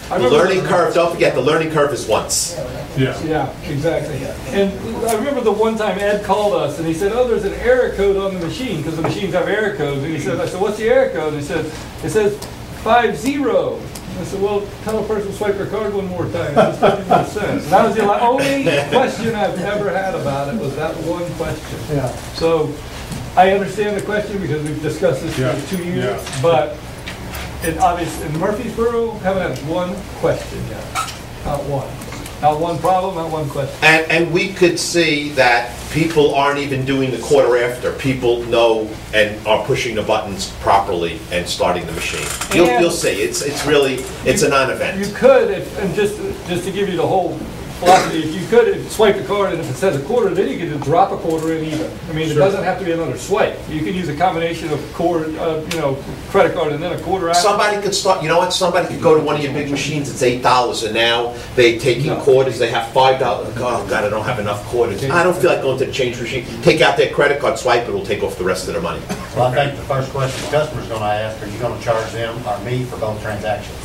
The learning curve, don't forget, the learning curve is once. Yeah, exactly. And I remember the one time Ed called us and he said, oh, there's an error code on the machine because the machines have error codes. And he said, I said, what's the error code? And he said, it says 50. I said, well, tell a person to swipe their card one more time. It just doesn't make sense. And that was the only question I've ever had about it was that one question. Yeah. So I understand the question because we've discussed this for 2 years, but in Murfreesboro, haven't had one question yet. Not one. Not one problem, not one question. And we could see that people aren't even doing the quarter after. People know and are pushing the buttons properly and starting the machine. You'll see. It's really a non-event. You could, and just to give you the whole philosophy, if you could swipe the card and if it says a quarter, then you can just drop a quarter in even. I mean, it doesn't have to be another swipe. You can use a combination of credit card and then a quarter after. Somebody could start, you know what, somebody could go to one of your big machines, it's $8, and now they take in quarters, they have $5. Oh God, I don't have enough quarters. I don't feel like going to the change machine. Take out their credit card, swipe it, will take off the rest of their money. Well, I think the first question the customer's going to ask, are you going to charge them or me for both transactions?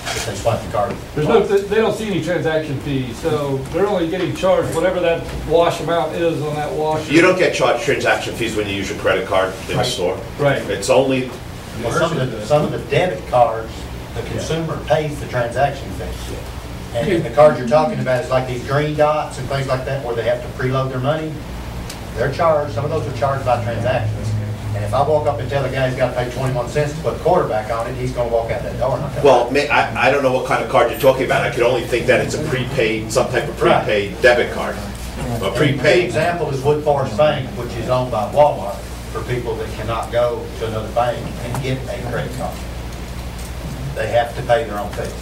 If they swipe the card. They don't see any transaction fees, so they're only getting charged whatever that wash amount is on that wash. You don't get charged transaction fees when you use your credit card in the store. Right. It's only... Well, some of the debit cards, the consumer pays the transaction fee. And the cards you're talking about is like these green dots and things like that where they have to preload their money. They're charged, some of those are charged by transactions. And if I walk up and tell the guy he's got to pay 21 cents to put the quarter back on it, he's going to walk out that door. Well, I don't know what kind of card you're talking about. I could only think that it's a prepaid, some type of prepaid debit card. A prepaid. The example is Wood Forest Bank, which is owned by Walmart, for people that cannot go to another bank and get a credit card. They have to pay their own fees.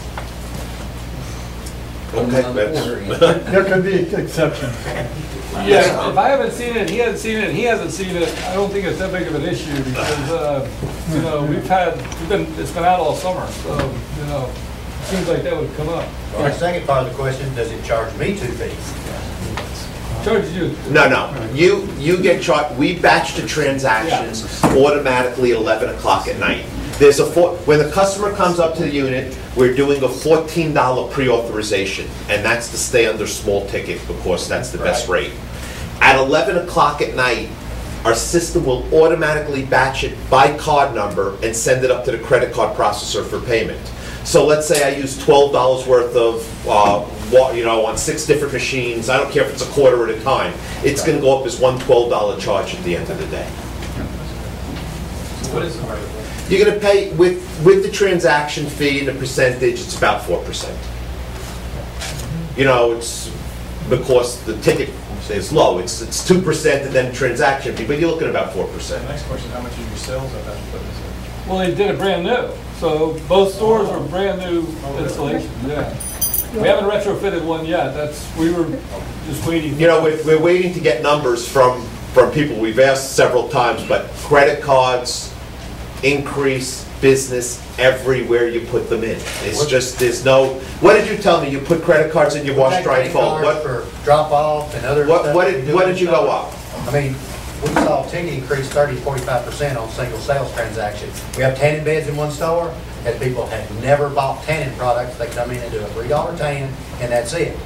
Okay, There could be exceptions. Yeah, if I haven't seen it, he hasn't seen it, and he hasn't seen it, I don't think it's that big of an issue because, it's been out all summer, so, it seems like that would come up. Well, the second part of the question, does it charge me 2 fees? Charges you. No. You get charged. We batch the transactions automatically at 11 o'clock at night. When the customer comes up to the unit, we're doing a $14 pre-authorization, and that's to stay under small ticket because that's the best rate. At 11 o'clock at night, our system will automatically batch it by card number and send it up to the credit card processor for payment. So let's say I use $12 worth of, on 6 different machines. I don't care if it's a quarter at a time. It's going to go up as one $12 charge at the end of the day. So what is the market? You're going to pay, with the transaction fee and the percentage, it's about 4%. It's because the ticket is low. It's 2% and then transaction fee, but you're looking at about 4%. The next question, how much of your sales have that put this in? Well, they did it brand new. So both stores are brand new installations, yeah. We haven't retrofitted one yet. We were just waiting. We're waiting to get numbers from people. We've asked several times, but credit cards increase business everywhere you put them in. It's just, there's no, what did you tell me? You put credit cards in your wash, dry, and fold. What for drop off and other stuff? What did you go up? I mean, we saw a ticket increase 30 to 45% on single sales transactions. We have tanning beds in one store, and people have never bought tanning products. They come in and do a $3 tan, and that's it.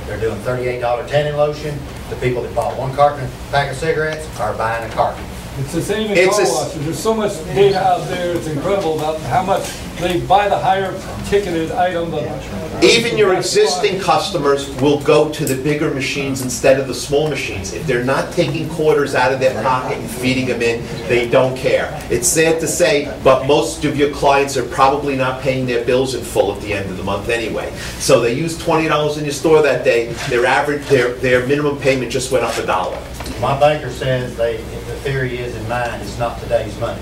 They're doing $38 tanning lotion. The people that bought 1 carton and a pack of cigarettes are buying a carton. It's the same in car washes. There's so much data out there. It's incredible about how much they buy the higher ticketed item. Even your existing customers will go to the bigger machines instead of the small machines. If they're not taking quarters out of their pocket and feeding them in, they don't care. It's sad to say, but most of your clients are probably not paying their bills in full at the end of the month anyway. So they use $20 in your store that day. Their minimum payment just went up $1. My banker says the theory is in mine, it's not today's money.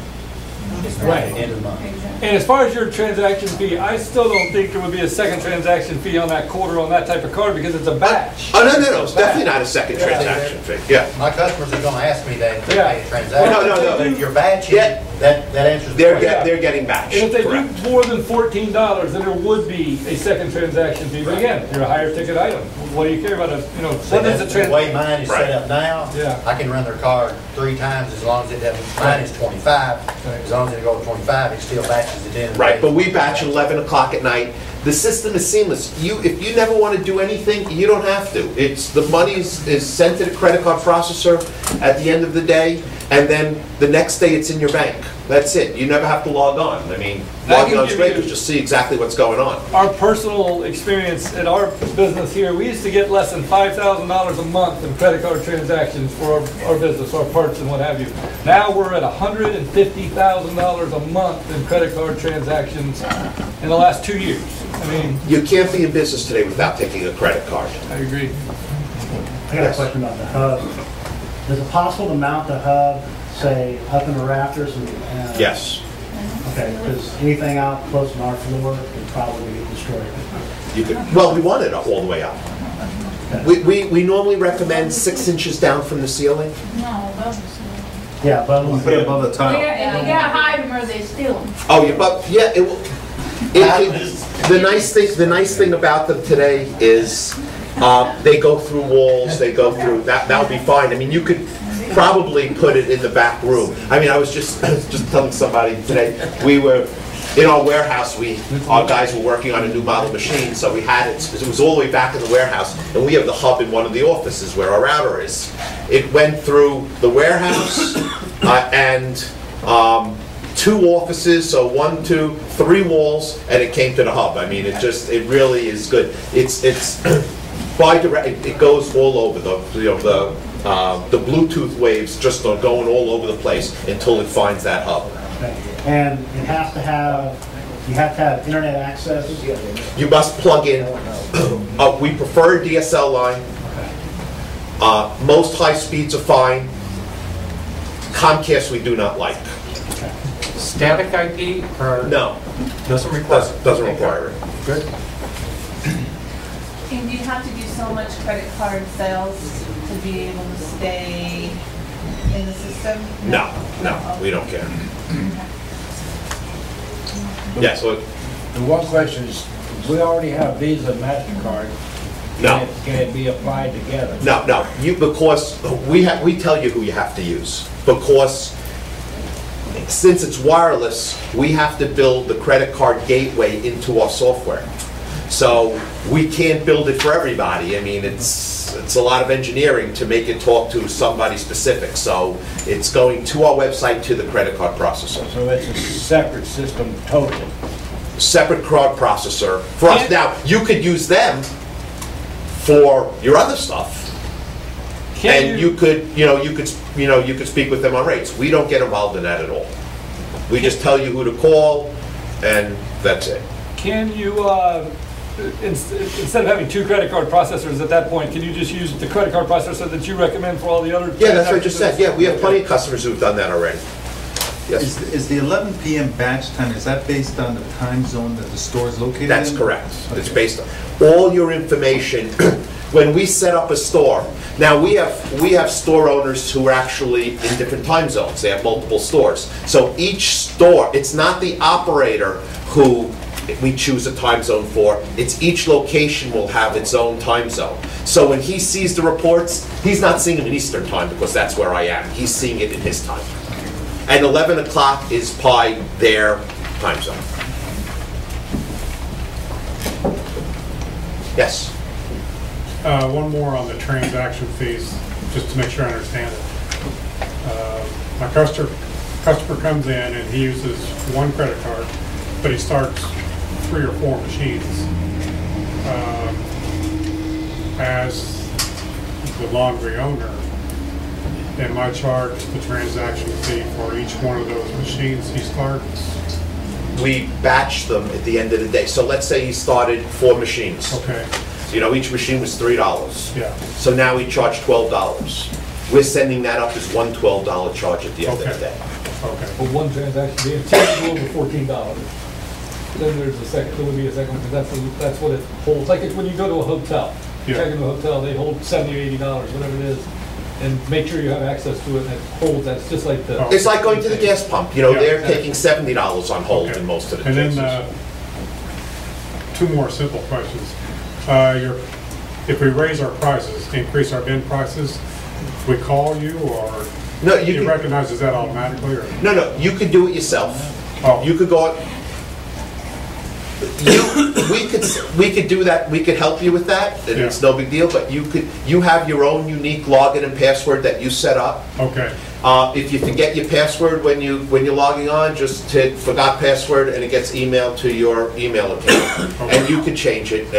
It's right at the end of the month. And as far as your transaction fee, I still don't think there would be a second transaction fee on that quarter on that type of card because it's a batch. Oh, no. It's definitely not a second transaction fee. Yeah. My customers are going to ask me that if they pay a transaction. No. But if you're batching, That answers the They're, question. they're getting batched, And if they correct. do more than $14, then there would be a second transaction fee. But again, if you're a higher ticket item, what do you care about a, you know, So what is a the way trans? mine is Right. set up now, Yeah. I can run their card 3 times as long as it doesn't, mine is 25. As long as it goes 25, it still batches it in. Right, but we batch at 11 o'clock at night. The system is seamless. If you never want to do anything, you don't have to. It's, the money is sent to the credit card processor at the end of the day, and then the next day it's in your bank. That's it. You never have to log on. I mean, I logging can on's give great you- because you'll see exactly what's going on. Our personal experience at our business here, we used to get less than $5,000 a month in credit card transactions for our business, our parts and what have you. Now we're at $150,000 a month in credit card transactions in the last 2 years. I mean, You can't be in business today without taking a credit card. I agree. I got a question about the hub. Is it possible to mount the hub, say, up in the rafters and? Yes. Okay, because anything out close to our floor would probably get destroyed. You could, well, we want it all the way up. We normally recommend 6 inches down from the ceiling. No, above the ceiling. Yeah, but. Put it above the You tile. gotta hide them or they steal them. Oh, yeah, but, yeah, it will, the nice thing about them today is, they go through walls, they go through, that'll be fine. I mean, you could probably put it in the back room. I mean, I was just telling somebody today, we were, in our warehouse, our guys were working on a new model machine, so we had it was all the way back in the warehouse, and we have the hub in one of the offices where our router is. It went through the warehouse, and, 2 offices, so 1, 2, 3 walls, and it came to the hub. I mean, it really is good. It's bi-direct, it goes all over the Bluetooth waves just are going all over the place until it finds that hub. Okay. And it has to have, you have to have internet access? You must plug in, we prefer a DSL line. Most high speeds are fine. Comcast we do not like. Static IP or? No, Doesn't require? doesn't require it. Good. And do you have to do so much credit card sales to be able to stay in the system? No, we don't care. Yeah, so, The one question is, we already have Visa and MasterCard. no. Can it be applied together? No, because we tell you who you have to use. Because since it's wireless, we have to build the credit card gateway into our software. So we can't build it for everybody. I mean, it's a lot of engineering to make it talk to somebody specific. So it's going to our website to the credit card processor. So it's a separate system totally. Separate card processor for us. Now, you could use them for your other stuff. And you could speak with them on rates. We don't get involved in that at all. We just tell you who to call, and that's it. Can you, instead of having 2 credit card processors at that point, can you just use the credit card processor that you recommend for all the other? Yeah, that's what I just said. Yeah, we have plenty of customers who've done that already. Yes, Is the 11 p.m. batch time, is that based on the time zone that the store is located in? that's correct. It's based on all your information. When we set up a store, now we have store owners who are actually in different time zones. They have multiple stores. So each store, it's not the operator who we choose a time zone for. It's each location will have its own time zone. So when he sees the reports, he's not seeing them in Eastern time because that's where I am. He's seeing it in his time. And 11 o'clock is by their time zone. Yes? One more on the transaction fees, just to make sure I understand it. My customer comes in and he uses 1 credit card, but he starts 3 or 4 machines. As the laundry owner, am I charged the transaction fee for each one of those machines he starts? We batch them at the end of the day. So let's say he started 4 machines. Okay, So, each machine was $3. yeah, So now we charge $12. We're sending that up as one $12 charge at the end of the Okay. day. okay. For 1 transaction, being typically over $14. Then there would be a second, because that's what it holds. Like it's when you go to a hotel. You Yeah. check into a hotel, they hold $70 or $80, whatever it is. and make sure you have access to it and it holds. That's just like the. It's like going to the gas pump, you know, Yeah. they're taking $70 on hold Okay. in most of the And cases. then, two more simple questions. If we raise our prices, increase our bin prices, we call you, or No, you you can, recognizes that automatically, or? no, you can do it yourself. Oh. You could go out, we could do that, we could help you with that, and it's no big deal, but you have your own unique login and password that you set up. Okay, If you forget your password when you're logging on, just hit forgot password and it gets emailed to your email account. And you can change it,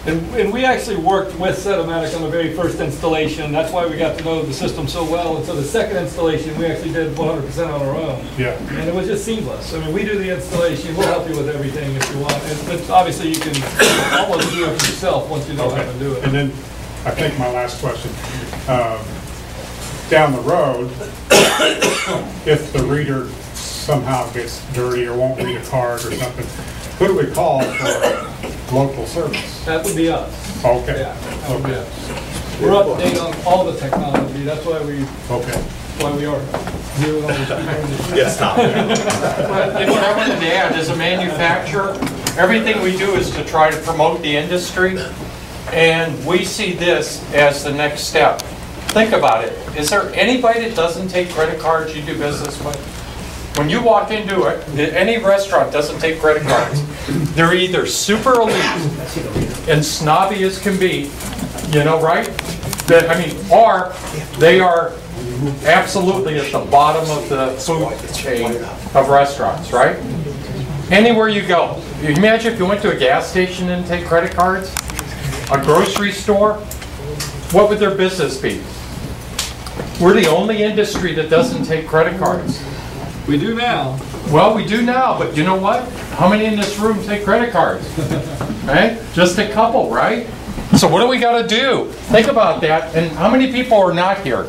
And we actually worked with Setomatic on the very first installation. That's why we got to know the system so well. And so the second installation, we actually did 100% on our own. yeah. And it was just seamless. I mean, we do the installation, we'll help you with everything if you want. But obviously, you can almost do it yourself once you know how to do And it. then, I think my last question, down the road, if the reader somehow gets dirty or won't read a card or something, who do we call for local service? That would be us. Okay. Yeah, that would be us. We're up to date on all the technology. That's why we are doing all these people. yes, stop. What I wanted to add, as a manufacturer, everything we do is to try to promote the industry, and we see this as the next step. Think about it. Is there anybody that doesn't take credit cards you do business with? When you walk into it, any restaurant doesn't take credit cards. They're either super elite and snobby as can be, you know, right? Or they are absolutely at the bottom of the food chain of restaurants, right? Anywhere you go. You imagine if you went to a gas station and take credit cards? A grocery store? What would their business be? We're the only industry that doesn't take credit cards. We do now. Well, we do now, but you know what? How many in this room take credit cards? Right? Just a couple, right? So what do we got to do? Think about that. And how many people are not here?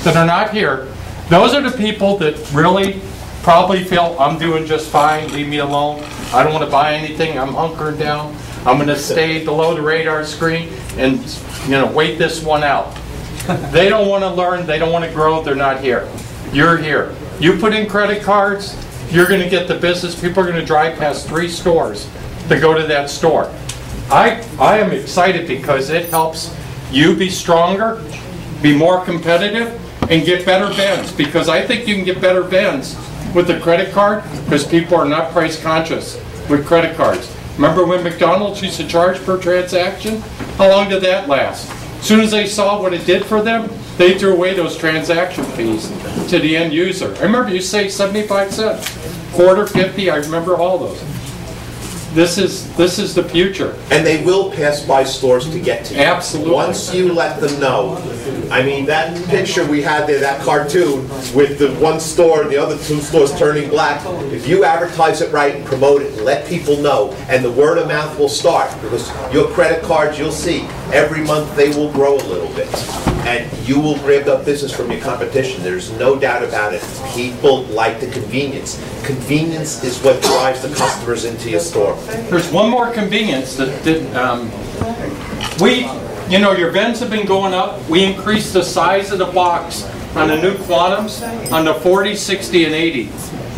That are not here. Those are the people that really probably feel, I'm doing just fine, leave me alone. I don't want to buy anything, I'm hunkering down. I'm going to stay below the radar screen and, wait this one out. They don't want to learn, they don't want to grow, they're not here. You're here. You put in credit cards, you're going to get the business. People are going to drive past 3 stores to go to that store. I am excited because it helps you be stronger, be more competitive, and get better bends. Because I think you can get better bends with a credit card because people are not price conscious with credit cards. Remember when McDonald's used to charge per transaction? How long did that last? As soon as they saw what it did for them, they threw away those transaction fees to the end user. I remember you say 75 cents, quarter, 50, I remember all those. This is the future. And they will pass by stores to get to you. Absolutely. Once you let them know. I mean, that picture we had there, that cartoon with the one store and the other 2 stores turning black, if you advertise it right and promote it and let people know, and the word of mouth will start, because your credit cards, you'll see, every month they will grow a little bit. And you will grab up business from your competition. There's no doubt about it. People like the convenience. Convenience is what drives the customers into your store. There's one more convenience that your vents have been going up. We increased the size of the box on the new Quantums on the 40, 60, and 80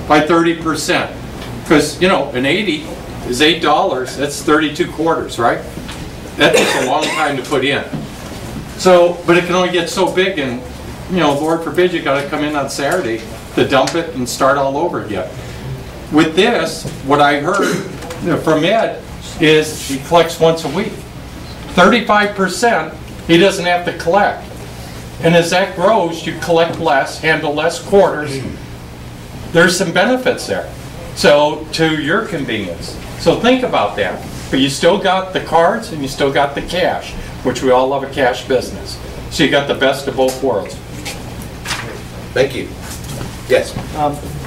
by 30%. Because, an 80 is $8. That's 32 quarters, right? That takes a long time to put in. So, but it can only get so big, and Lord forbid you got to come in on Saturday to dump it and start all over again. With this, what I heard from Ed is he collects once a week. 35% he doesn't have to collect. And as that grows, you collect less, handle less quarters. There's some benefits there. So, to your convenience. So think about that. But you still got the cards and you still got the cash, which we all love a cash business. So you got the best of both worlds. Thank you. Yes?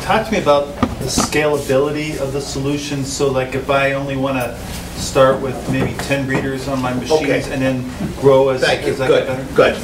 Talk to me about the scalability of the solution. So like if I only want to start with maybe 10 readers on my machines and then grow as I get better? Good.